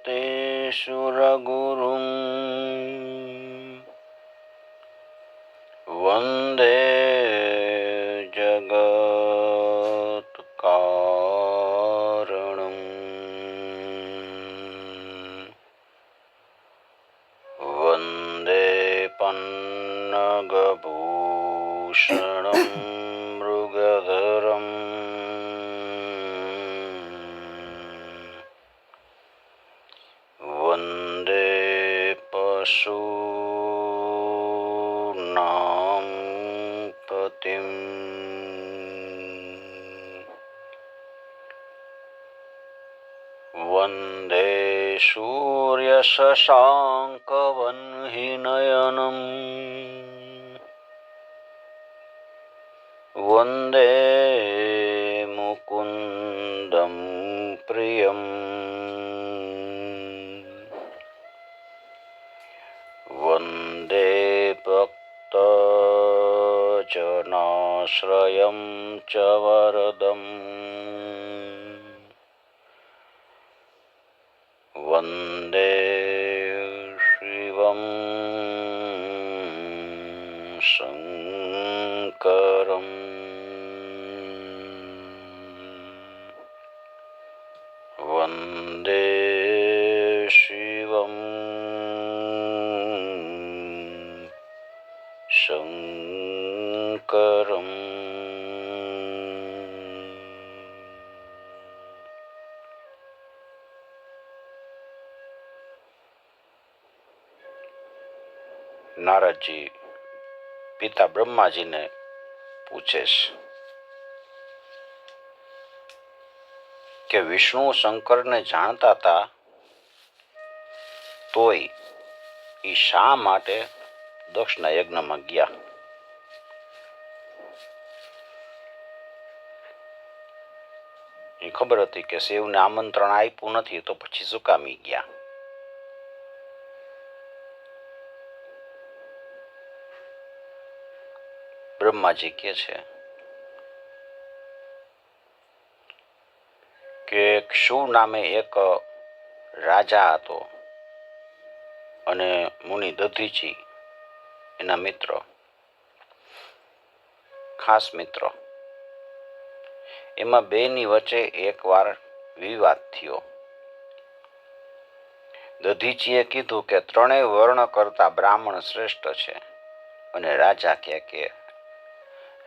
सुरगुरुं वन्दे जगत्कारणं वन्दे पन्नगभूषणं मृगधरम् वन्दे पशूनां पतिं वन्दे सूर्यशशाङ्कवह्निनयनं वन्दे मुकुन्दं प्रियम् वन्दे भक्तजनाश्रयं च वरदम् वन्दे शिवं शङ्करम् वन्दे शिवं शङ्करम् नारद जी पिता ब्रह्मा जी ने पूछे कि विष्णु शंकर ने जानता था तोय ई शा माटे दक्षना यज्ञ में गया। खबर थी कि शिव ने आमंत्रण आप्યું નથી तो પછી શું કામી ગયા। ब्रह्माजी કહે છે કે ક્ષુ નામે એક રાજા હતો અને મુનિ દધીચી એના મિત્ર, ખાસ મિત્ર। એમાં બેની વચ્ચે એકવાર વિવાદ થયો। દધીચીએ કીધું કે ત્રણેય વર્ણ કરતા બ્રાહ્મણ શ્રેષ્ઠ છે અને રાજા કહે કે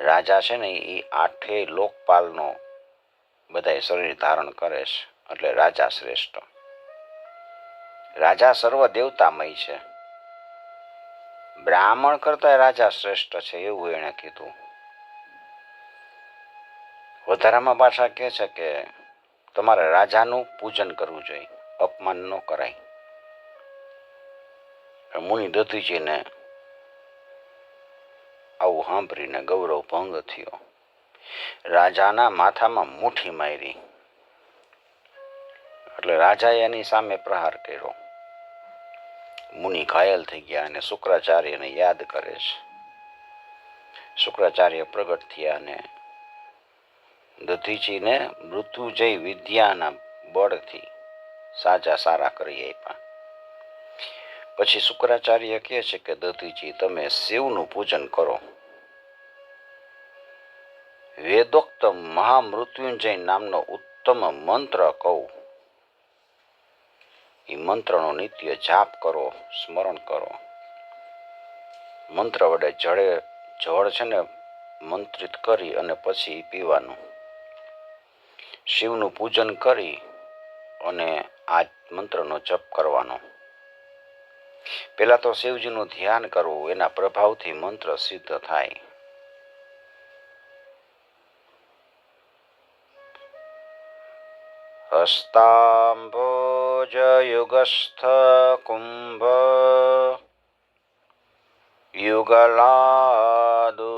રાજા છે ને એ આઠે લોકપાલનો બધાય શરીર ધારણ કરે છે એટલે રાજા શ્રેષ્ઠ। રાજા સર્વ દેવતામય છે, બ્રાહ્મણ કરતા રાજા શ્રેષ્ઠ છે એવું એણે કીધું। વધારામાં પાછા કહે છે કે તમારે રાજાનું પૂજન કરવું જોઈએ, અપમાન ન કરાય। મુનિ દધીચીને આવું સાંભળીને ગૌરવ ભંગ થયો। રાજાના માથામાં મુઠ્ઠી મારી એટલે રાજાએ એની સામે પ્રહાર કર્યો। મુનિ ઘાયલ થઈ ગયા અને શુક્રાચાર્યને યાદ કરે છે। શુક્રાચાર્ય પ્રગટ થયા અને દધીચીને મૃત્યુંજય વિદ્યાના બળથી સાજા સારા કરી આપ્યા। પછી શુક્રાચાર્ય કહે છે કે દધીચી તમે શિવનું પૂજન કરો। વેદોક્ત મહામૃત્યુંજય નામનો ઉત્તમ મંત્ર કહું, એ મંત્રનો નિત્ય જાપ કરો, સ્મરણ કરો। મંત્ર વડે જળ છે ને મંત્રિત કરી અને પછી પીવાનું। શિવનું પૂજન કરી અને આ મંત્રનો જપ કરવાનો। પેલા તો શિવજીનું ધ્યાન કરવું, એના પ્રભાવથી મંત્ર સિદ્ધ થાય। હસ્તાંભોજયુગસ્થ કુંભ युगलादु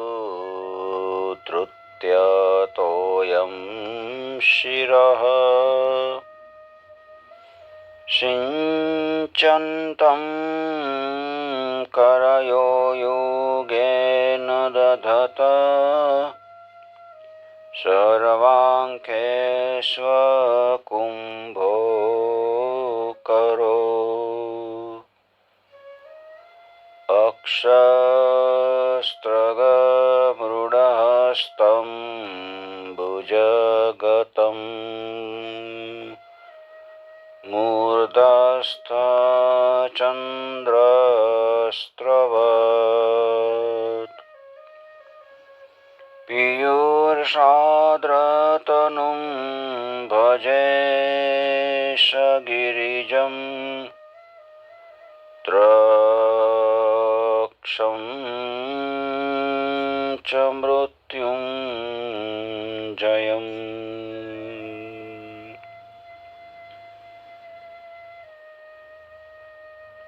धृत्य तोयं शिरः सिञ्चन्तं करयो योगेन दधत सर्वाङ्केष्वकुम्भो કરો અક્ષસ્ત્રગમૃડહસ્તં ભુજગતં મૂર્ધસ્થ ચંદ્રસ્ત્રવત પીયુષાદ્રતનું ભજેશ ગિરિજં ત્રક્ષં ચ મૃત્યુંજયમ.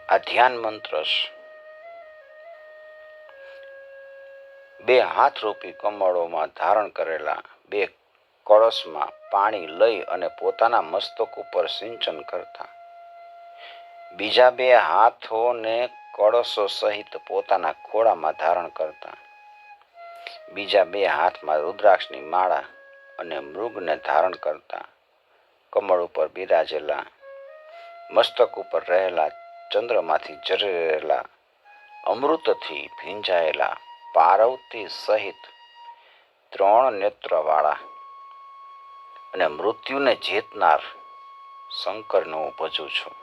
આ ધ્યાન મંત્ર બે હાથરૂપી કમળોમાં ધારણ કરેલા બે કળશમાં પાણી લઈ અને પોતાના મસ્તક ઉપર સિંચન કરતા, બીજા બે હાથોને કળશો સહિત પોતાના ખોળામાં ધારણ કરતા, બીજા બે હાથમાં રુદ્રાક્ષની માળા અને મૃગને ધારણ કરતા, કમળ ઉપર બિરાજેલા મસ્તક ઉપર રહેલા ચંદ્રમાંથી ઝરી રહેલા અમૃતથી ભીંજાયેલા પાર્વતી સહિત ત્રણ નેત્રવાળા અને મૃત્યુને જીતનાર શંકરને હું ભજું છું.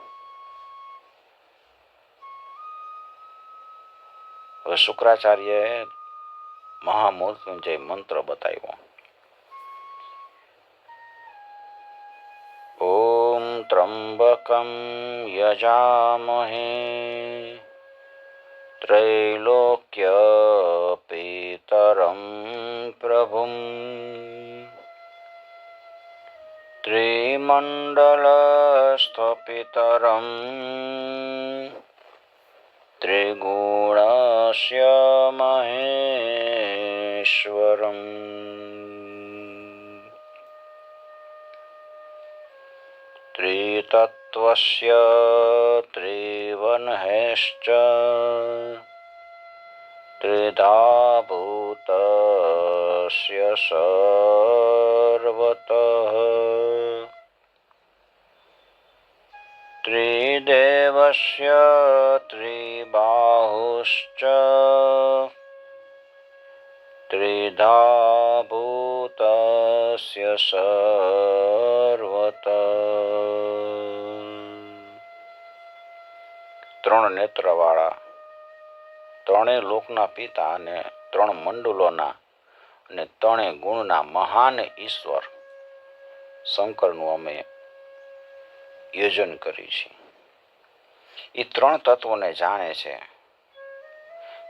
હવે શુક્રાચાર્યએ મહામૃત્યુંજય મંત્ર બતાવ્યો. ઓમ ત્રંબકં યજામહે ત્રૈલોક્ય પિતરં પ્રભું ત્રિમંડલસ્થપિતરં ત્રિગુણસ્ય મહેશ્વરં ત્રિતત્વસ્ય ત્રિવનહેશ્ચ ત્રિધા ભૂતસ્ય સર્વતઃ ત્રિદેવસ્ય ત્રિબાહુશ્ચ ત્રિધા ભૂતસ્ય સર્વતઃ. ત્રણ નેત્રવાળા, ત્રણેય લોકના પિતા અને ત્રણ મંડળોના અને ત્રણેય ગુણના મહાન ઈશ્વર શંકરનું અમે યોજન કરી છે. એ ત્રણ તત્વોને જાણે છે.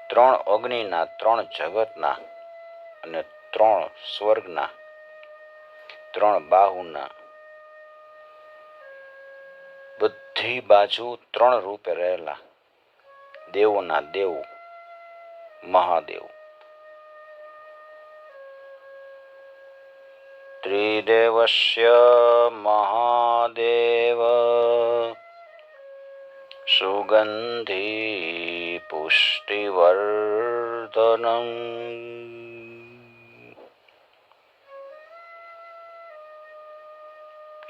ત્રણ અગ્નિના, ત્રણ જગતના અને ત્રણ સ્વર્ગના, ત્રણ બાહુના, બધી બાજુ ત્રણ રૂપે રહેલા દેવોના દેવ મહાદેવ. ત્રિદેવસ્ય મહાદેવ સુગંધી પુષ્ટિવર્ધનમ.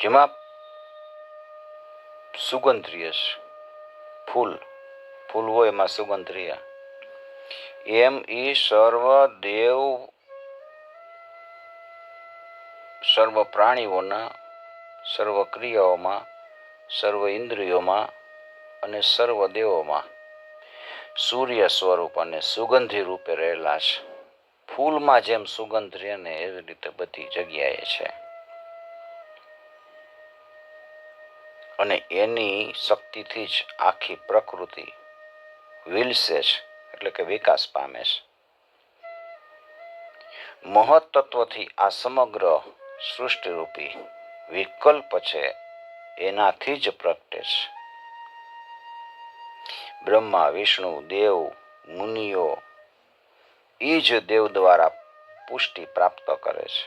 જેમાં સુગંધ રહે છે, ફૂલ હોય એમાં સુગંધ રહે, એમ એ સર્વ દેવ સર્વ પ્રાણીઓના સર્વ ક્રિયાઓમાં, સર્વ ઇન્દ્રિયોમાં અને સર્વ દેવોમાં સૂર્ય સ્વરૂપ અને સુગંધી રૂપે રહેલા છે. ફૂલમાં જેમ સુગંધ રહે ને એવી રીતે બધી જગ્યાએ છે. અને એની શક્તિથી જ આખી પ્રકૃતિ વિલસે છે, એટલે કે વિકાસ પામે છે. મહત્તત્વથી આ સમગ્ર સૃષ્ટિરૂપી વિકલ્પ છે એનાથી જ પ્રગટે છે. બ્રહ્મા, વિષ્ણુ, દેવ, મુનિઓ એ જ દેવ દ્વારા પુષ્ટિ પ્રાપ્ત કરે છે.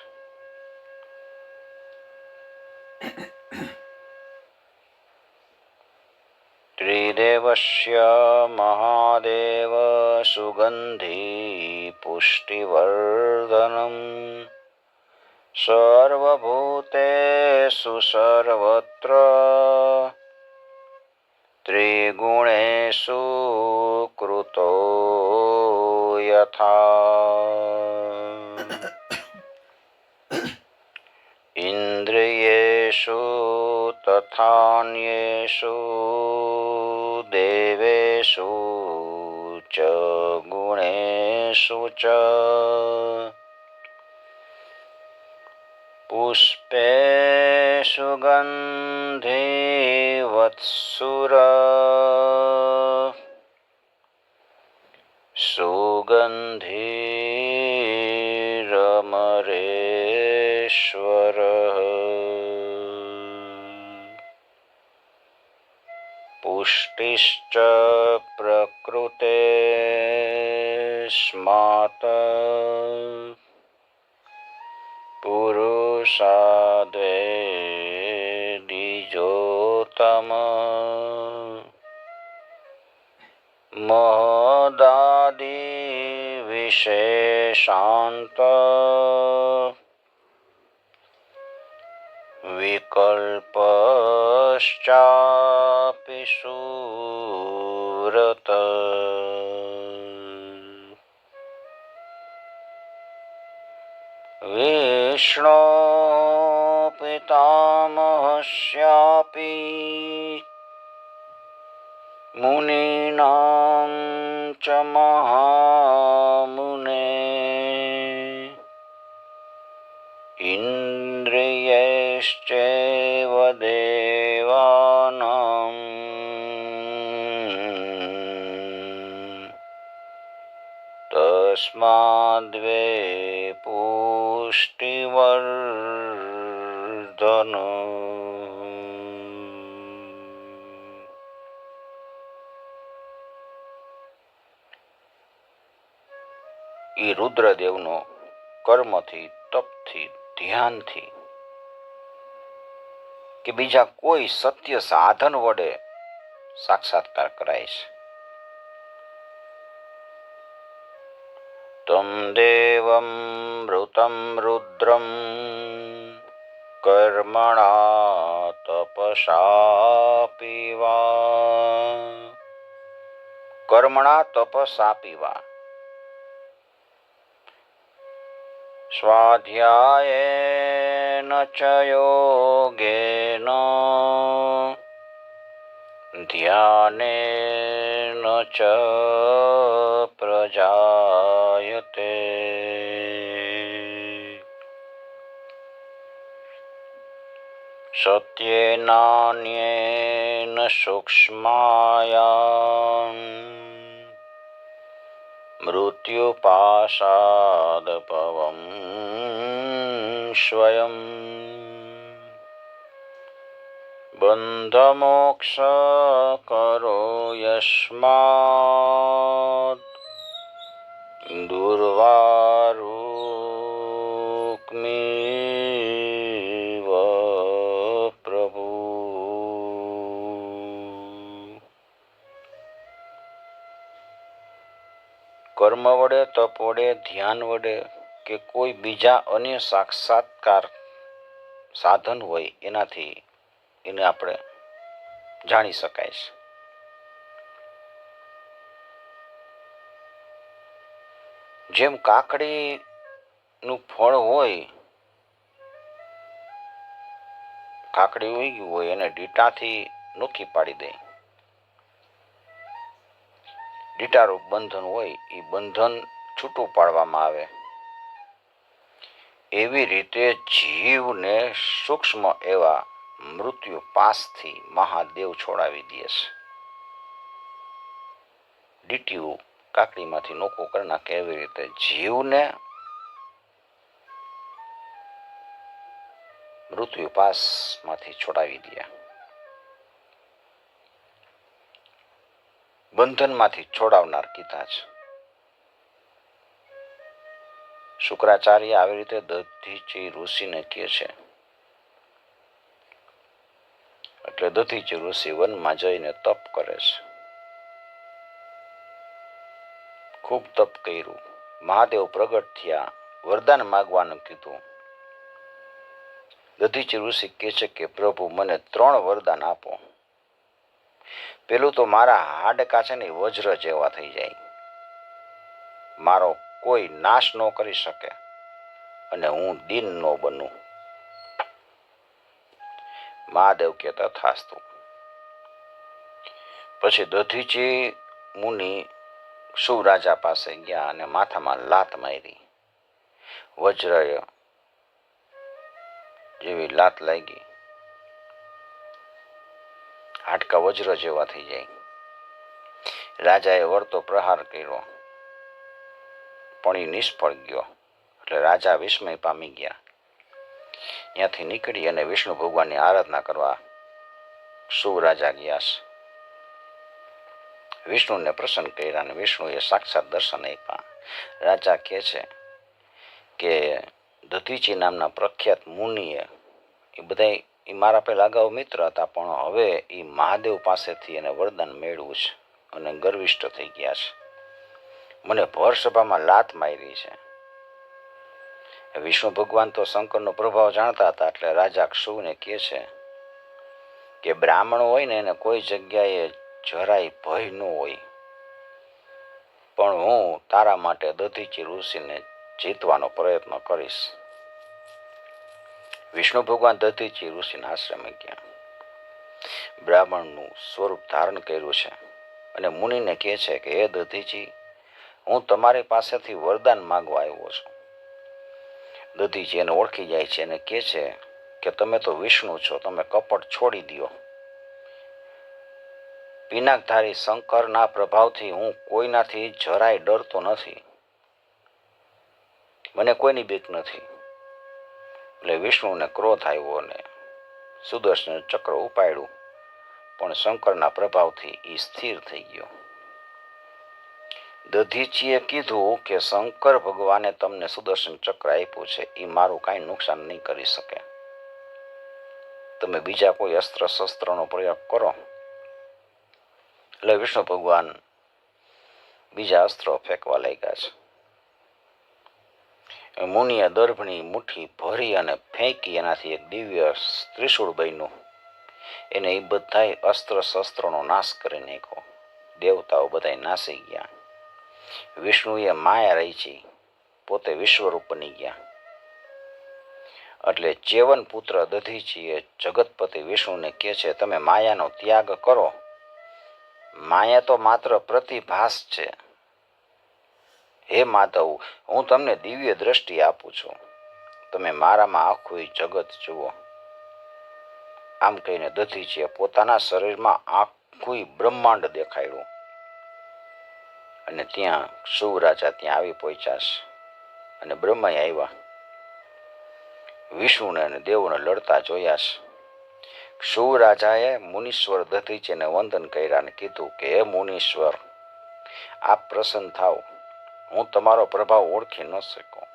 ત્રિદેવસ્ય મહાદેવ સુગંધી પુષ્ટિવર્ધનમ સર્વભૂતેષુ સર્વત્ર ત્રિગુણેષુ કૃતો યથા ઇન્દ્રિયેષુ તથાન્યેષુ દેવેષુ ચ ગુણેષુ ચ પુષ્પેષુ ગંધે વત્સુર સુગંધિરમરેશ્વર પુષ્ટિશ્ચ પ્રકૃતેસ્માત પુરુષાદ્વેદીજોતમ મહદાદિ વિશેષાંત વિકલ્પશ્ચાપી સુરત વિષ્ણુ પિતામહસ્યાપી મુનીનાં ચ મહામુને ઇન્દ્રિયૈશ્ચૈવ દેવાનાં તસ્માદ્વે પુષ્ટિવર્ધન એ રુદ્રદેવનો કર્મથી તપથી ધ્યાનથી કે બીજા કોઈ સત્ય સાધન વડે સાક્ષાત્કાર કરાય છે. તમ દેવમ મૃતમ રુદ્રમ કર્મણા તપસાપી વા સ્વાધ્યાયેન ચ યોગેન ધ્યાનેન ચ પ્રજાયતે સત્યેનાન્યેન સૂક્ષ્માયાં મૃત્યુપાશાદ પવં સ્વયં બંધમોક્ષ કરો યસ્માત દુર્વારુક્મિવ પ્રભુ. કર્મ વડે, તપ વડે, ધ્યાન વડે કે કોઈ બીજા અન્ય સાક્ષાત્કાર સાધન હોય એનાથી એને આપણે જાણી શકાય છે. જેમ કાકડીનું ફળ હોય, કાકડી ઉઈ ગયું હોય એને ડીટાથી નોખી પાડી દે, ડીટારૂપ બંધન હોય એ બંધન છૂટું પાડવામાં આવે. એવી રીતે જીવને સૂક્ષ્મ એવા મૃત્યુ પાસથી મહાદેવ છોડાવી દે છે. ડીટીયું કાકડીમાંથી નોખું કરી નાખે એવી રીતે જીવને મૃત્યુ પાસમાંથી છોડાવી દે, બંધનમાંથી છોડાવનાર કીધા છે. શુક્રાચાર્ય આવી રીતે દધીચી ઋષિને કહે છે. એટલે દધીચી ઋષિ વનમાં જઈને તપ કરે છે. ખૂબ તપ કર્યું. મહાદેવ પ્રગટ થયા, વરદાન માગવાનું કીધું. દધીચી ઋષિ કહે છે કે પ્રભુ મને 3 વરદાન આપો. પેલું તો મારા હાડકા છે ને વજ્ર જેવા થઈ જાય, મારો કોઈ નાશ ન કરી શકે અને હું દીન ન બનું. મહાદેવ કે તથાસ્તુ. પછી દધીચી મુનિ શુવ રાજા પાસે ગયા અને માથામાં લાત મારી. વજ્ર જેવી લાત લાગી, હાડકા વજ્ર જેવા થઈ જાય. રાજાએ વળતો પ્રહાર કર્યો પણ એ નિષ્ફળ ગયો. એટલે રાજા વિસ્મય પામી ગયા. ત્યાંથી નીકળી અને વિષ્ણુ ભગવાનની આરાધના કરવા શુવ રાજા ગયા. વિષ્ણુને પ્રસન્ન કર્યા અને વિષ્ણુએ સાક્ષાત દર્શન આપ્યા. રાજા કહે છે કે દધીચી નામના પ્રખ્યાત મુનિએ એ બધા એ મારા પહેલા અગાઉ મિત્ર હતા, પણ હવે એ મહાદેવ પાસેથી એને વરદાન મેળવું છે અને ગર્વિષ્ઠ થઈ ગયા છે. મને ભર સભામાં લાત મારી છે. વિષ્ણુ ભગવાન તો શંકરનો પ્રભાવ જાણતા હતા. એટલે રાજા શુવને કહે છે કે બ્રાહ્મણ હોય ને એને કોઈ જગ્યાએ જરાય ભય ન હોય, પણ હું તારા માટે દધીચી ઋષિને જીતવાનો પ્રયત્ન કરીશ. વિષ્ણુ ભગવાન દધીચી ઋષિના આશ્રમે ગયા. બ્રાહ્મણનું સ્વરૂપ ધારણ કર્યું છે અને મુનિને કહે છે કે હે દધીચી, હું તમારી પાસેથી વરદાન માંગવા આવ્યો છું. દધીચી એને ઓળખી જાય છે અને કહે છે કે તમે તો વિષ્ણુ છો, તમે કપટ છોડી દો. પિનાકધારી શંકરના પ્રભાવથી હું કોઈનાથી જરાય ડરતો નથી, મને કોઈની બીક નથી. એટલે વિષ્ણુને ક્રોધ આવ્યો અને સુદર્શન ચક્ર ઉપાડ્યું, પણ શંકરના પ્રભાવથી એ સ્થિર થઈ ગયો. દધીચીએ કીધું કે શંકર ભગવાને તમને સુદર્શન ચક્ર આપ્યું છે, એ મારું કાંઈ નુકસાન નહીં કરી શકે. તમે બીજા કોઈ અસ્ત્ર શસ્ત્રનો પ્રયોગ કરો. એટલે વિષ્ણુ ભગવાન બીજા અસ્ત્રો ફેંકવા લાગ્યા છે. મુનિએ દર્ભની મુઠ્ઠી ભરી અને ફેંકી, એનાથી એક દિવ્ય ત્રિશૂળ બન્યું. એને એ બધા અસ્ત્ર શસ્ત્રોનો નાશ કરી નાખ્યો. દેવતાઓ બધા નાસી ગયા. વિષ્ણુએ માયા રચી, પોતે વિશ્વરૂપ બની ગયા. એટલે ચેવન પુત્ર દધીચીએ જગતપતિ વિષ્ણુને કહે છે તમે માયાનો ત્યાગ કરો. માયા તો માત્ર પ્રતિભાસ છે. હે માધવ, હું તમને દિવ્ય દ્રષ્ટિ આપું છું, તમે મારામાં આખું જગત જુઓ. આમ કહીને દધીચીએ પોતાના શરીરમાં આખું બ્રહ્માંડ દેખાડ્યું. અને ત્યાં શુવ રાજા ત્યાં આવી પહોંચ્યા અને બ્રહ્માએ આવ્યા. વિષ્ણુને અને દેવોને લડતા જોયા છે. શુવ રાજાએ મુનીશ્વર દધીચીને વંદન કર્યા અને કીધું કે હે મુનીશ્વર, આપ પ્રસન્ન થાવ, હું તમારો પ્રભાવ ઓળખી ન શકું.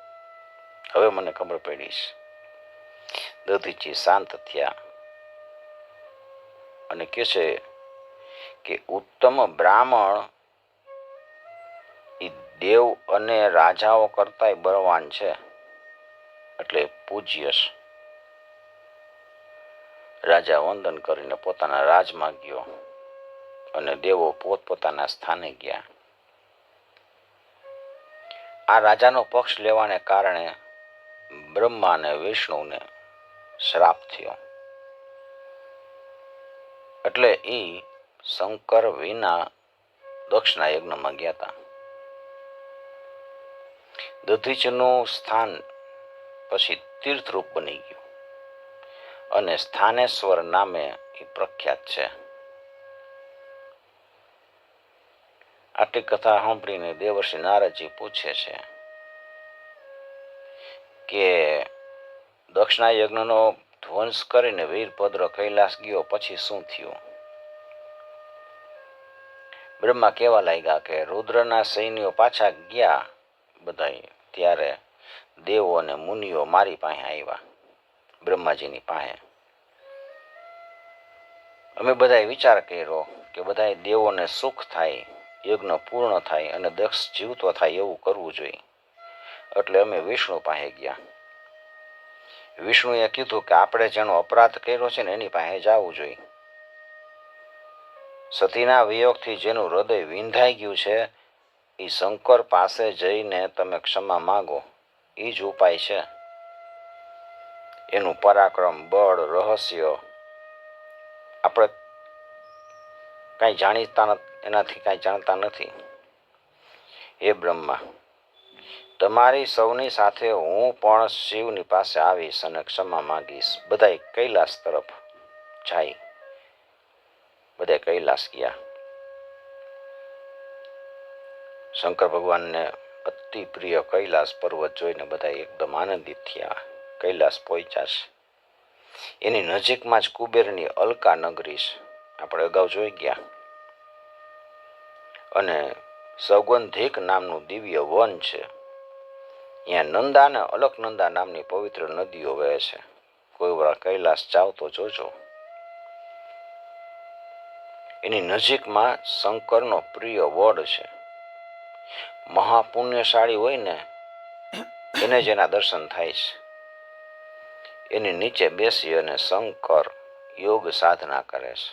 હવે મને ખબર પડી છે. દધીચી શાંત થયા અને કહે છે કે ઉત્તમ બ્રાહ્મણ એ દેવ અને રાજાઓ કરતાંય બળવાન છે, એટલે પૂજ્ય છે. રાજા વંદન કરીને પોતાના રાજમાં ગયો અને દેવો પોતપોતાના સ્થાને ગયા. આ રાજાનો પક્ષ લેવાને કારણે બ્રહ્મા અને વિષ્ણુને શ્રાપ થયો. એટલે એ શંકર વિના દક્ષના યજ્ઞમાં ગયા હતા. દધીચીનું સ્થાન પછી તીર્થરૂપ બની ગયું અને સ્થાનેશ્વર નામે એ પ્રખ્યાત છે. આટલી કથા સાંભળીને દેવર્ષિ નારદજી પૂછે છે કે દક્ષના યજ્ઞનો ધ્વંસ કરીને વીરભદ્ર કૈલાસ ગયો પછી શું થયું? બ્રહ્મા કહેવા લાગ્યા કે રુદ્રના સૈન્યો પાછા ગયા બધા, ત્યારે દેવો અને મુનિઓ મારી પાસે આવ્યા, બ્રહ્માજીની પાસે. અમે બધાએ વિચાર કર્યો કે બધા દેવોને સુખ થાય, યજ્ઞ પૂર્ણ થાય અને દક્ષ જીવતો થાય એવું કરવું જોઈએ. એટલે અમે વિષ્ણુ પાસે ગયા. વિષ્ણુએ કીધું કે આપણે જેનો અપરાધ કર્યો છે ને એની પાસે જવું જોઈએ. સતીના વિયોગથી જેનું હૃદય વિંધાઈ ગયું છે એ શંકર પાસે જઈને તમે ક્ષમા માગો. એ જ ઉપાય છે. એનું પરાક્રમ, બળ, રહસ્ય આપણે કાંઈ જાણીતા એનાથી કાંઈ જાણતા નથી. હે બ્રહ્મા, તમારી સૌની સાથે હું પણ શિવની પાસે આવીશ અને ક્ષમા માંગીશ. બધાય કૈલાસ તરફ જાય. બધા કૈલાસ ગયા. શંકર ભગવાનને અતિ પ્રિય કૈલાસ પર્વત જોઈને બધા એકદમ આનંદિત થયા. કૈલાસ પહોંચ્યા છે. એની નજીકમાં જ કુબેરની અલકા નગરી છે. આપણે અગાઉ જોઈ ગયા. અને સૌગંધિક નામનું દિવ્ય વન છે. અહીંયા નંદા અને અલકનંદા નામની પવિત્ર નદીઓ વહે છે. કોઈ વાર કૈલાસ જાવ તો જોજો. એની નજીકમાં શંકરનો પ્રિય વડ છે. મહાપુણ્યશાળી હોય ને એને જ એના દર્શન થાય છે. એની નીચે બેસી અને શંકર યોગ સાધના કરે છે.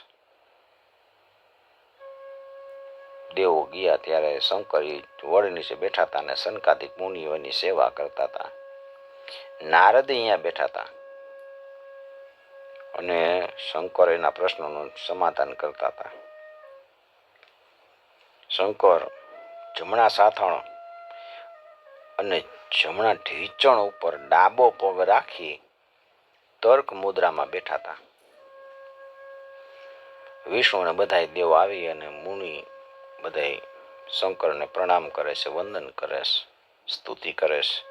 દેવો ગયા ત્યારે શંકર વડ નીચે બેઠા હતા અને સનકાદિક મુનિઓની સેવા કરતા હતા. નારદ અહીંયા બેઠા હતા અને શંકર એના પ્રશ્નોનું સમાધાન કરતા હતા. શંકર જમણા સાથણ અને જમણા ઢીચણ ઉપર ડાબો પગ રાખી તર્ક મુદ્રામાં બેઠા હતા. વિષ્ણુ અને બધા દેવો આવી અને મુનિ બધા શંકરને પ્રણામ કરે છે, વંદન કરે છે, સ્તુતિ કરે છે.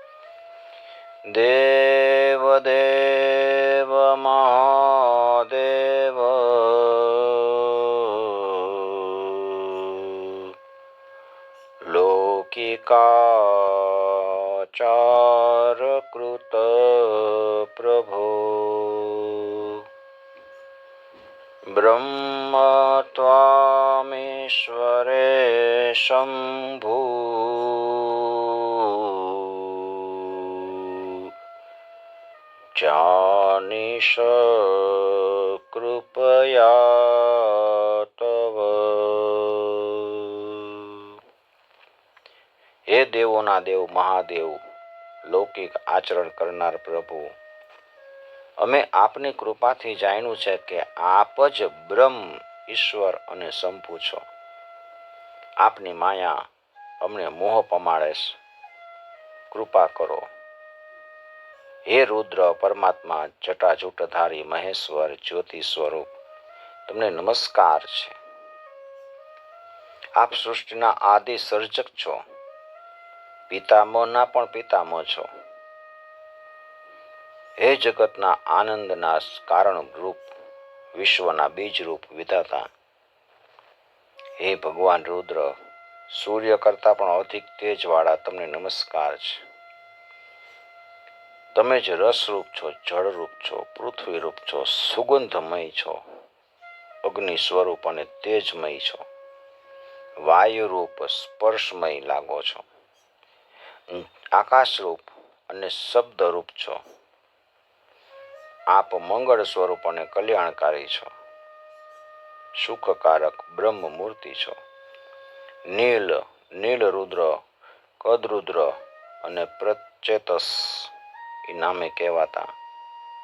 દેવ દેવ મહાદેવ લૌકિકાચાર કૃત પ્રભો બ્રહ્મ ત્વામીશ્વરે શંભુ જાનીશ કૃપયા તવ. હે દેવોના દેવ મહાદેવ, લૌકિક આચરણ કરનાર પ્રભુ, અમે આપની કૃપાથી જાણ્યું છે કે આપ જ બ્રહ્મ, ઈશ્વર અને શંભુ છો. આપની માયા અમને મોહ પમાડે છે. કૃપા કરો. હે રુદ્ર પરમાત્મા, જટાજૂટધારી મહેશ્વર, જ્યોતિ સ્વરૂપ, તમને નમસ્કાર છે. આપ સૃષ્ટિના આદિ સર્જક છો. પિતામહના પણ પિતામહ છો. હે જગતના આનંદના કારણ રૂપ, વિશ્વના બીજ રૂપ વિધાતા, હે ભગવાન રુદ્ર, સૂર્ય કરતા પણ અધિક તેજવાળા, તમને નમસ્કાર છે. તમે જ રસરૂપ છો, જળરૂપ છો, પૃથ્વીરૂપ છો, સુગંધમય છો, અગ્નિ સ્વરૂપ અને તેજમય છો, વાયુરૂપ સ્પર્શમય લાગો છો, આકાશરૂપ અને શબ્દરૂપ છો. આપ મંગળ સ્વરૂપ અને કલ્યાણકારી છો. સુખકારક બ્રહ્મ મૂર્તિ છો. નીલ, નીલરુદ્ર, કદરુદ્ર અને પ્રચેતસ એ નામે કહેવાતા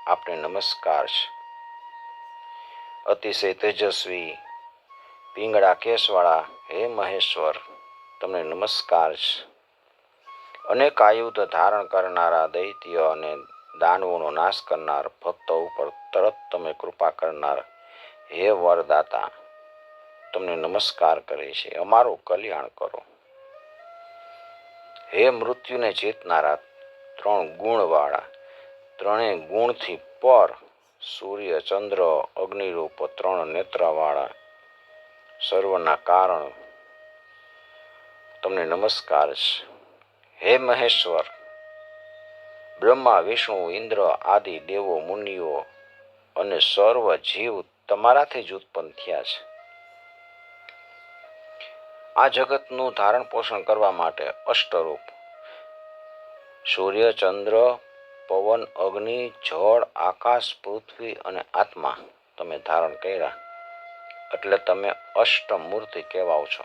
આપને નમસ્કાર છે. અતિશય તેજસ્વી પીંગળા કેશવાળા હે મહેશ્વર, તમને નમસ્કાર છે. અનેક આયુધ ધારણ કરનારા, દૈત્ય અને દાનવોનો નાશ કરનાર, ભક્તો ઉપર તરત તમે કૃપા કરનાર હે વરદાતા, તમને નમસ્કાર કરે છે. અમારું કલ્યાણ કરો. હે મૃત્યુને જીતનારા, ત્રણ ગુણવાળા, ત્રણેય ગુણથી પર, સૂર્ય, ચંદ્ર, અગ્નિરૂપ, ત્રણ નેત્રવાળા, સર્વના કારણ, તમને નમસ્કાર છે. હે મહેશ્વર, બ્રહ્મા, વિષ્ણુ, ઇન્દ્ર આદિ દેવો, મુનિઓ અને સર્વ જીવ તમારાથી જ ઉત્પન્ન થયા છે. આ જગતનું ધારણ પોષણ કરવા માટે અષ્ટરૂપ સૂર્ય, ચંદ્ર, પવન, અગ્નિ, જળ, આકાશ, પૃથ્વી અને આત્મા તમે ધારણ કર્યા. એટલે તમે અષ્ટમૂર્તિ કહેવાઓ છો.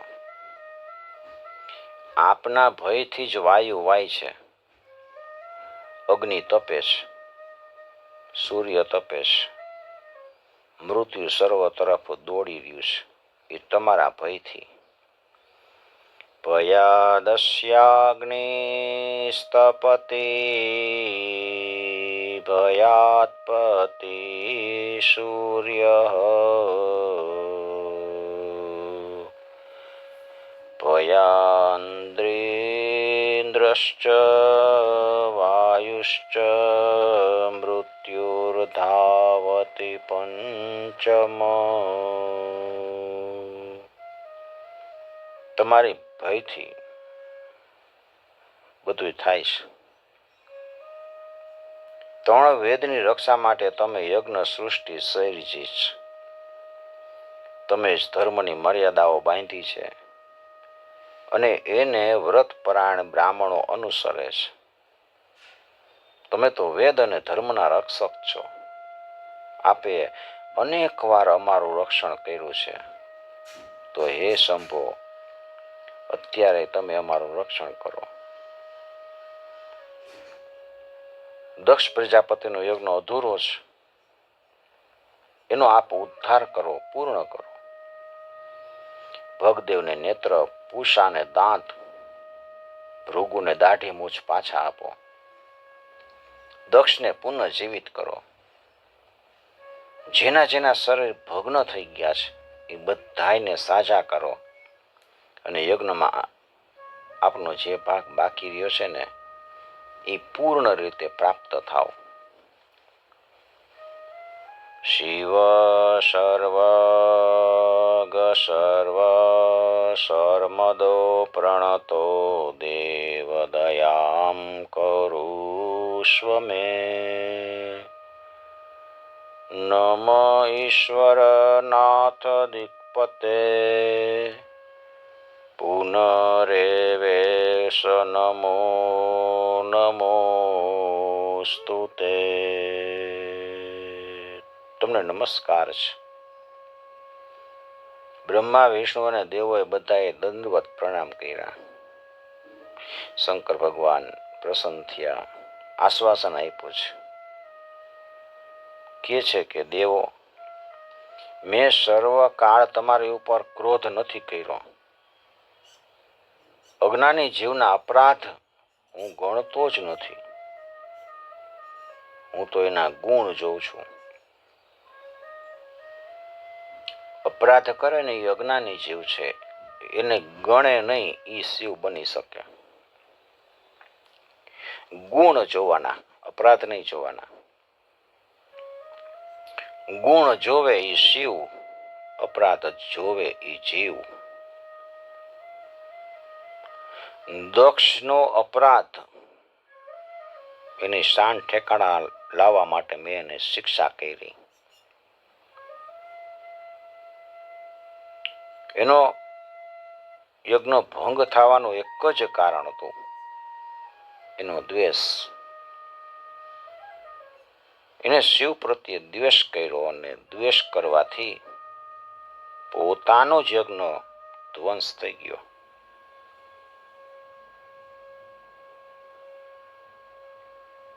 આપના ભયથી જ વાયુ વાય છે, અગ્નિ તપે છે, સૂર્ય તપે છે, મૃત્યુ સર્વ તરફ દોડી રહ્યું છે. એ તમારા ભયથી. ભયાદસ્યાગ્નિસ્તપતિ ભયાત્પતિ સૂર્ય ભયાન્દ્રેન્દ્રશ્ચ વાયુશ્ચ મૃત્યુર્ધાવતિ પંચમ. તમારી ભયથી બધું થાય છે. ત્રણ વેદની રક્ષા માટે તમે યજ્ઞ સૃષ્ટિ સર્જી છે. તમે જ ધર્મની મર્યાદાઓ બાંધી છે અને એને વ્રતપરાયણ બ્રાહ્મણો અનુસરે છે. તમે તો વેદ અને ધર્મના રક્ષક છો. આપે અનેક વાર અમારું રક્ષણ કર્યું છે, તો હે શંભો, અત્યારે તમે અમારું રક્ષણ કરો. દક્ષ પ્રજાપતિનો યજ્ઞ અધૂરો છે, એનો આપ ઉદ્ધાર કરો, પૂર્ણ કરો. ભગદેવને નેત્ર, પૂષાને દાંત, ભૃગુને દાઢી મૂછ પાછા આપો. દક્ષને પુનઃજીવિત કરો. જેના જેના શરીર ભગ્ન થઈ ગયા છે એ બધાને સાજા કરો અને યજ્ઞમાં આપનો જે ભાગ બાકી રહ્યો છે ને એ પૂર્ણ રીતે પ્રાપ્ત થાવ. શિવ સર્વગ સર્વ સર્મદો પ્રણતો દેવ દયામ કરુષ્વ મે. નમ ઈશ્વર નાથ દિક્પતે પુનરેવેશ નમો નમોસ્તુતે. તમને નમસ્કાર છે. બ્રહ્મા વિષ્ણુ અને દેવોએ બધાએ દંડવત પ્રણામ કર્યા. શંકર ભગવાન પ્રસન્ન થયા, આશ્વાસન આપ્યું છે. કહે છે કે દેવો, મેં સર્વકાળ તમારી ઉપર ક્રોધ નથી કર્યો. અજ્ઞાની જીવના અપરાધ હું ગણતો જ નથી. હું તો એના ગુણ જોઉં છું. અપરાધ કરે ને એ અજ્ઞાની જીવ છે, એને ગણે નહીં એ શિવ બની શકે. ગુણ જોવાના, અપરાધ નહીં જોવાના. ગુણ જોવે એ શિવ, અપરાધ જોવે એ જીવ. દક્ષનો અપરાધ એની શાન ઠેકાણા લાવવા માટે મેં એને શિક્ષા કરી. એનો યજ્ઞ ભંગ થવાનું એક જ કારણ હતું, એનો દ્વેષ. એને શિવ પ્રત્યે દ્વેષ કર્યો અને દ્વેષ કરવાથી પોતાનો જ યજ્ઞ ધ્વંસ થઈ ગયો.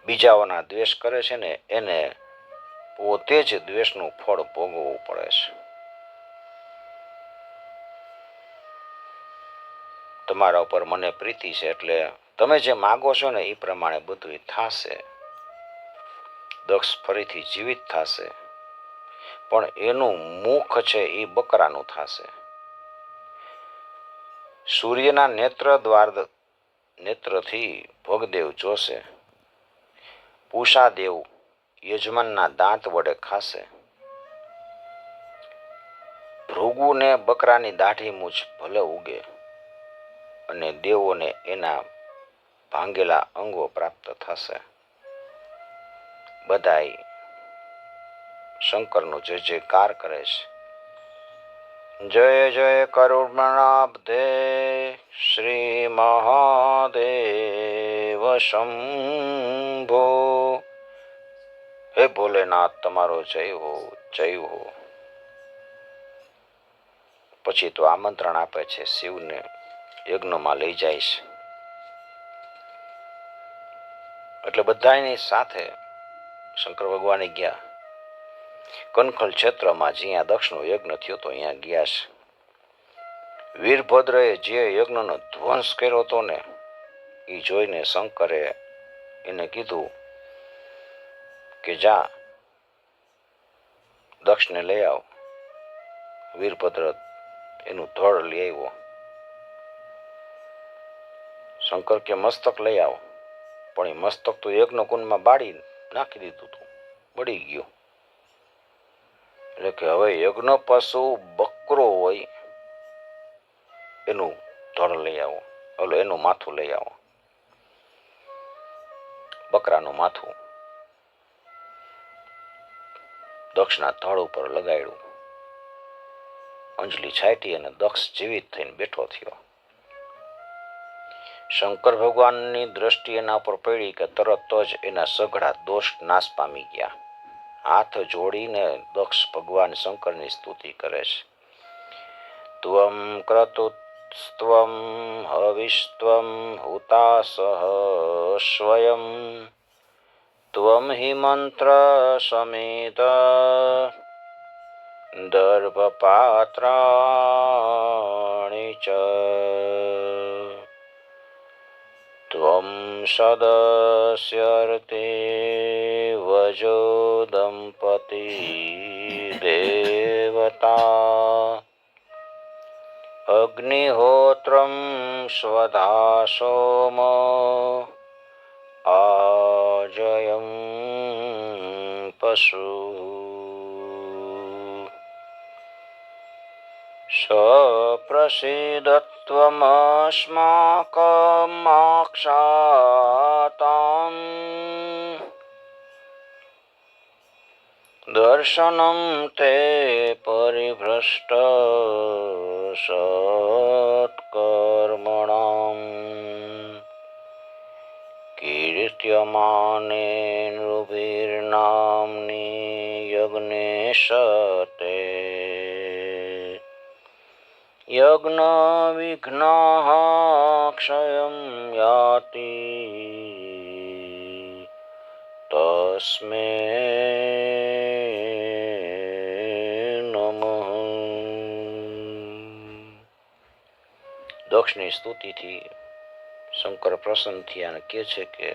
બીજાઓના દ્વેષ કરે છે ને એને પોતે જ દ્વેષનું ફળ ભોગવવું પડે છે. તમારા ઉપર મને પ્રીતિ છે એટલે તમે જે માગો છો ને એ પ્રમાણે બધું થશે. દક્ષ ફરીથી જીવિત થશે, પણ એનું મુખ છે એ બકરાનું થશે. સૂર્યના નેત્રથી ભગદેવ જોશે. પૂષાદેવ યજમાનના દાંત વડે ખાશે. ભૃગુને બકરાની દાઢી મૂછ ભલે ઉગે અને દેવોને એના ભાંગેલા અંગો પ્રાપ્ત થશે. બધાય શંકરનો જય જયકાર કરે છે. જય જય કરુણાબ્ધે શ્રી મહાદેવ શંભો. હે ભોલેનાથ, તમારો જય હો, જય હો. પછી તો આમંત્રણ આપે છે, શિવને યજ્ઞમાં લઈ જાય છે. એટલે બધા એની સાથે શંકર ભગવાને ગયા. કનખલ ક્ષેત્રમાં જ્યાં દક્ષનો યજ્ઞ થયો હતો અહીંયા ગયા છે. વીરભદ્રએ જે યજ્ઞનો ધ્વંસ કર્યો હતો ને એ જોઈને શંકરે એને કીધું કે જા દક્ષને લઈ આવ. વીરભદ્ર એનું ધડ લઈ આવ્યો. શંકર કે મસ્તક લઈ આવો, પણ એ મસ્તક તો યજ્ઞ કુંડમાં બાળી નાખી દીધું હતું, બળી ગયું. એટલે કે હવે યજ્ઞ પશુ બકરો હોય એનું ધડ લઈ આવો, એનું માથું લઈ આવો, બકરાનું માથું દક્ષના ધડ ઉપર લગાડ્યું. અંજલિ છાંટી અને દક્ષ જીવિત થઈને બેઠો થયો. શંકર ભગવાનની દ્રષ્ટિ એના પર પડી કે તરત જ એના સઘળા દોષ નાશ પામી ગયા. હાથ જોડીને દક્ષ ભગવાન શંકરની સ્તુતિ કરે છે. ત્વમ ક્રતુસ્ત્વમ હવિસ્ત્વમ હુતાસહ સ્વયં ત્વમ હિ મંત્ર સમેત દર્ભપાત્રાણિ ચ ત્વમ સદસ્યર્તે વજો દંપતિ દેવતા અગ્નિહોત્રમ સ્વધા સોમ આજયમ પશુ સપ્રસીદત્વમસ્માકમાક્ષાતાં દર્શનમ તે પરિભ્રષ્ટ સત્કર્મણાં કીર્ત્યમાને નૃભિર્નામ્ની યજ્ઞેશતે યજ્ઞ વિઘ્નઃ ક્ષયં યાતિ તસ્મૈ નમઃ. દક્ષની સ્તુતિથી શંકર પ્રસન્ન થયા અને કહે છે કે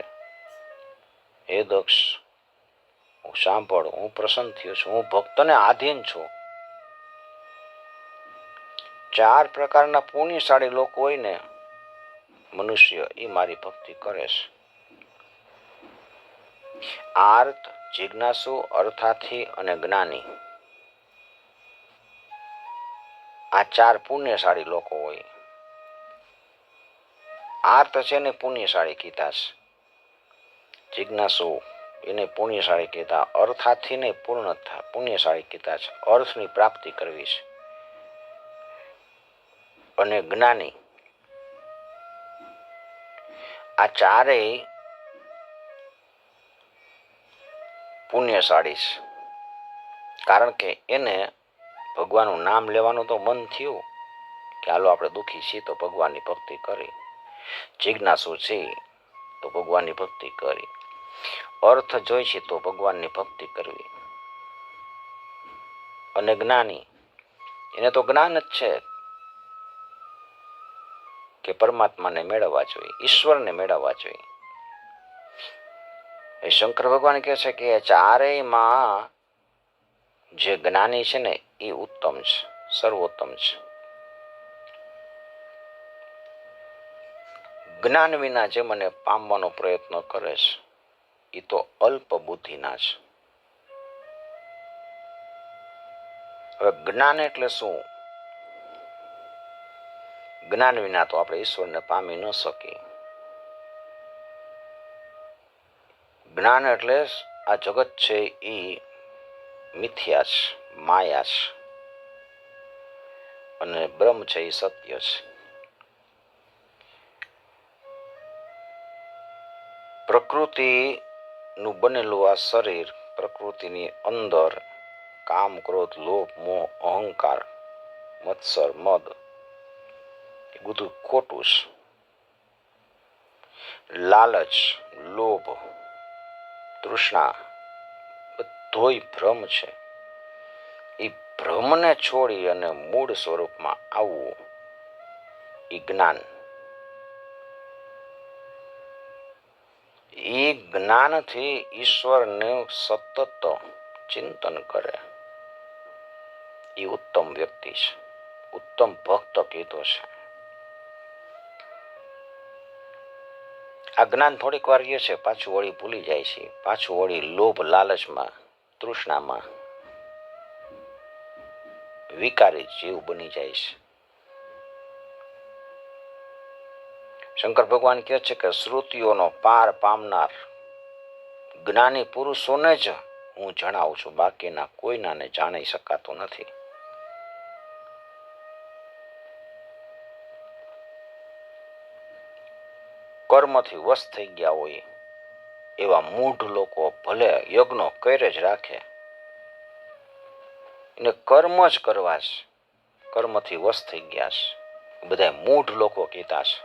હે દક્ષ, હું સાંભળ, હું પ્રસન્ન થયો છું, હું ભક્તને આધીન છું. 4 પ્રકારના પુણ્યશાળી લોકો હોય ને મનુષ્ય, એ મારી ભક્તિ કરે છે. આર્ત, જિજ્ઞાસુ, અર્થાથી અને જ્ઞાની, આ 4 પુણ્યશાળી લોકો હોય. આર્ત છે ને પુણ્યશાળી કીધા છે, જિજ્ઞાસુ એને પુણ્યશાળી કીધા, અર્થાથી ને પુણ્યશાળી કીધા છે, અર્થની પ્રાપ્તિ કરવી છે. અને જ્ઞાની, આ 4 પુણ્યશાળી છે. કારણ કે એને ભગવાનનું નામ લેવાનું તો મન થયું કે હાલો આપણે દુઃખી છીએ તો ભગવાનની ભક્તિ કરી. જિજ્ઞાસુ છે તો ભગવાનની ભક્તિ કરી. અર્થ જોઈ છે તો ભગવાનની ભક્તિ કરવી. અને જ્ઞાની, એને તો જ્ઞાન જ છે કે પરમાત્માને મેળવવા જોઈએ, ઈશ્વરને મેળવવા જોઈએ. એ શંકર ભગવાન કહે છે કે 4માં જે જ્ઞાની છે ને એ ઉત્તમ છે, સર્વોત્તમ છે. જ્ઞાન વિના જે મને પામવાનો પ્રયત્ન કરે છે એ તો અલ્પ બુદ્ધિના છે. હવે જ્ઞાન એટલે શું? જ્ઞાન વિના તો આપણે ઈશ્વરને પામી ન શકીએ. જ્ઞાન એટલે આ જગત છે એ મિથ્યા છે, માયા છે, અને બ્રહ્મ છે એ સત્ય છે. પ્રકૃતિનું બનેલું આ શરીર, પ્રકૃતિની અંદર કામ, ક્રોધ, લોભ, મોહ, અહંકાર મત્સર, મદ એ બધું ખોટું છે. લાલચ, લોભ, તૃષ્ણા બધોય ભ્રમ છે. એ ભ્રમને છોડી અને મૂળ સ્વરૂપમાં આવવું એ જ્ઞાન. એ જ્ઞાનથી ઈશ્વરનું સતત ચિંતન કરે એ ઉત્તમ વ્યક્તિ છે, ઉત્તમ ભક્ત કીધો છે. આ જ્ઞાન થોડીક વાર રહે છે, પાછું વળી ભૂલી જાય છે, પાછું વળી લોભ, લાલચમાં, તૃષ્ણામાં વિકારી જીવ બની જાય છે. શંકર ભગવાન કહે છે કે શ્રુતિઓનો પાર પામનાર જ્ઞાની પુરુષોને જ હું જણાવું છું, બાકીના કોઈનાને જાણી શકાતું નથી. કર્મથી વશ થઈ ગયા હોય એવા મૂઢ લોકો ભલે યજ્ઞો કરે જ રાખે, એને કર્મ જ કરવા છે, કર્મથી વશ થઈ ગયા છે, બધા મૂઢ લોકો કીધા છે.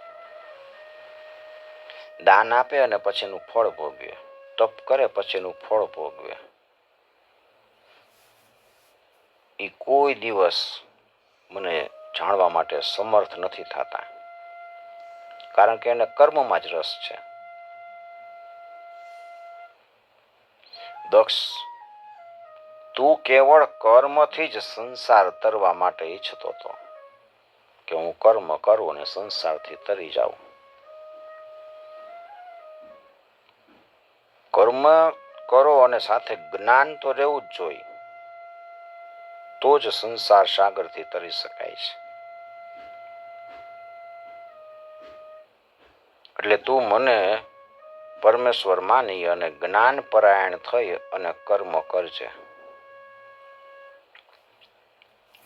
દાન આપે અને પછીનું ફળ ભોગવે, તપ કરે પછીનું ફળ ભોગવે. એ કોઈ દિવસ મને જાણવા માટે સમર્થ નથી થતા, કારણ કે એને કર્મમાં જ રસ છે. દક્ષ, તું કેવળ કર્મથી જ સંસાર તરવા માટે ઈચ્છતો હતો કે હું કર્મ કરું અને સંસારથી તરી જાઉં. કર્મ કરો અને સાથે જ્ઞાન તો રહેવું જ જોઈએ, તો જ સંસાર સાગરથી તરી શકાય છે. એટલે તું મને પરમેશ્વર માની અને જ્ઞાન પરાયણ થઈ અને કર્મ કરજે.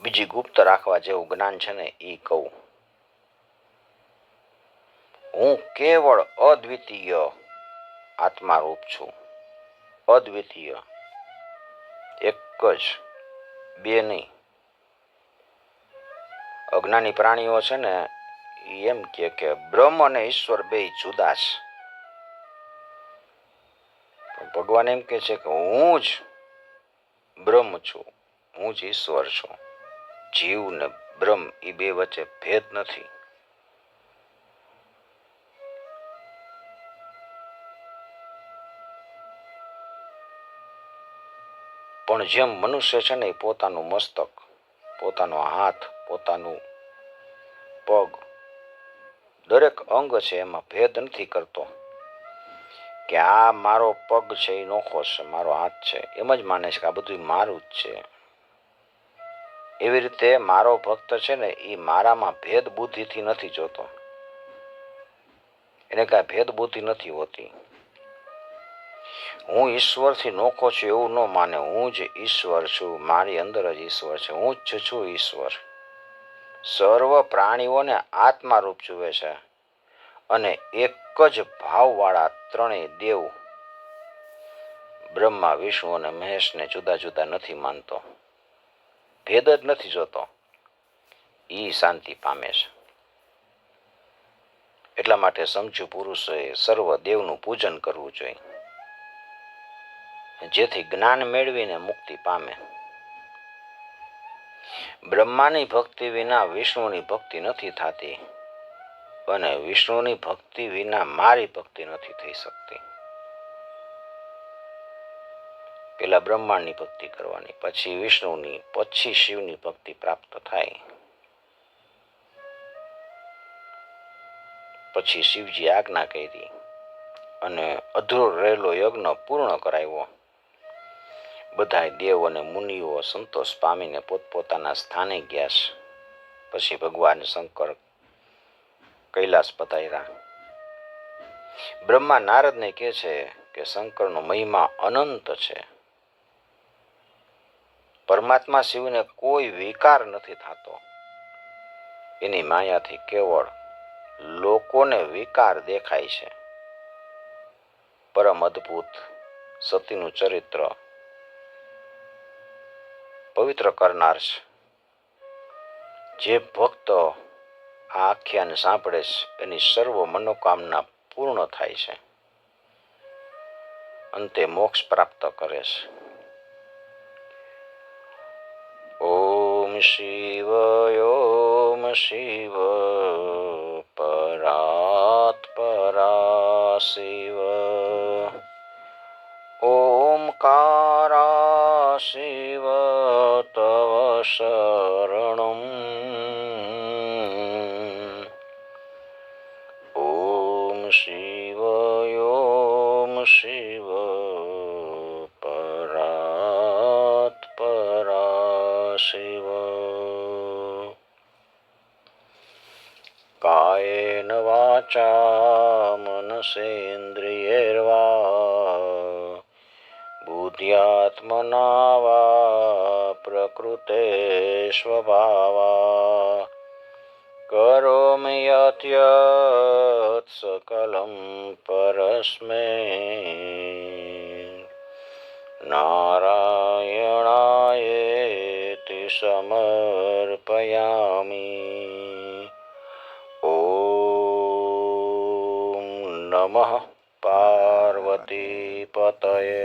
બીજી ગુપ્ત રાખવા જેવું જ્ઞાન છે ને એ કહું. હું કેવળ અદ્વિતીય આત્મારૂપ છું, અદ્વિતીય, એક જ, બે નહીં. અજ્ઞાની પ્રાણીઓ છે ને એમ કે બ્રહ્મ અને ઈશ્વર બે જુદા છે. ભગવાન એમ કે છે કે હું જ બ્રહ્મ છું, હું જ ઈશ્વર છું. જીવ ને બ્રહ્મ એ બે વચ્ચે ભેદ નથી. પણ જેમ મનુષ્ય છે ને એ પોતાનું મસ્તક, પોતાનો હાથ, પોતાનું પગ, દરેક અંગ છે એમાં ભેદ નથી કરતો કે આ મારો પગ છે એ નોખો છે, મારો હાથ છે, એમ જ માને છે કે આ બધું મારું જ છે. એવી રીતે મારો ભક્ત છે ને એ મારામાં ભેદ બુદ્ધિથી નથી જોતો, એને કાંઈ ભેદ બુદ્ધિ નથી હોતી. હું ઈશ્વરથી નોખો છું એવું ન માને, હું જ ઈશ્વર છું, મારી અંદર જ ઈશ્વર છે, હું જ છું ઈશ્વર. સર્વ પ્રાણીઓને આત્મારૂપ જુએ છે અને એક જ ભાવવાળા ત્રણેય દેવ બ્રહ્મા, વિષ્ણુ અને મહેશને જુદા જુદા નથી માનતો, ભેદ જ નથી જોતો. ઈ શાંતિ પામે છે. એટલા માટે સમજુ પુરુષોએ સર્વ દેવનું પૂજન કરવું જોઈએ, જેથી જ્ઞાન મેળવીને મુક્તિ પામે. બ્રહ્માની ભક્તિ વિના વિષ્ણુની ભક્તિ નથી થતી અને વિષ્ણુની ભક્તિ વિના મારી ભક્તિ નથી થઈ શકતી. પેલા બ્રહ્માંડની ભક્તિ કરવાની, પછી વિષ્ણુની, પછી શિવની ભક્તિ પ્રાપ્ત થાય. પછી શિવજી આજ્ઞા કરી અને અધૂરો રહેલો યજ્ઞ પૂર્ણ કરાવ્યો. બધા દેવ અને મુનિઓ સંતોષ પામીને પોતપોતાના સ્થાને ગયા છે. પછી ભગવાન શંકર કૈલાસ પધાર્યા. બ્રહ્મા નારદને કહે છે કે શંકરનો મહિમા અનંત છે. પરમાત્મા શિવને કોઈ વિકાર નથી થતો, એની માયાથી કેવળ લોકોને વિકાર દેખાય છે. પરમ અદ્ભુત સતીનું ચરિત્ર પવિત્ર કરનાર છે. જે ભક્તો આ આખ્યાન સાંભળે છે એની સર્વ મનોકામના પૂર્ણ થાય છે, અંતે મોક્ષ પ્રાપ્ત કરે છે. ઓમ શિવાય ઓમ શિવ પરાત પરા શિવ ઓમકારા શિવ તવ શરણમ ઓમ શિવાય ઓમ શિવ પરાત પરા શિવ કાયેન વાચા મનસેન્દ્રિયૈર્વા બુદ્ધ્યાત્મના વા પ્રકૃતે સ્વભાવા કરોમિ યત્યત સકલં પરસ્મૈ નારાયણાયેતિ સમર્પયામિ. ઓમ નમઃ પાર્વતી પતયે.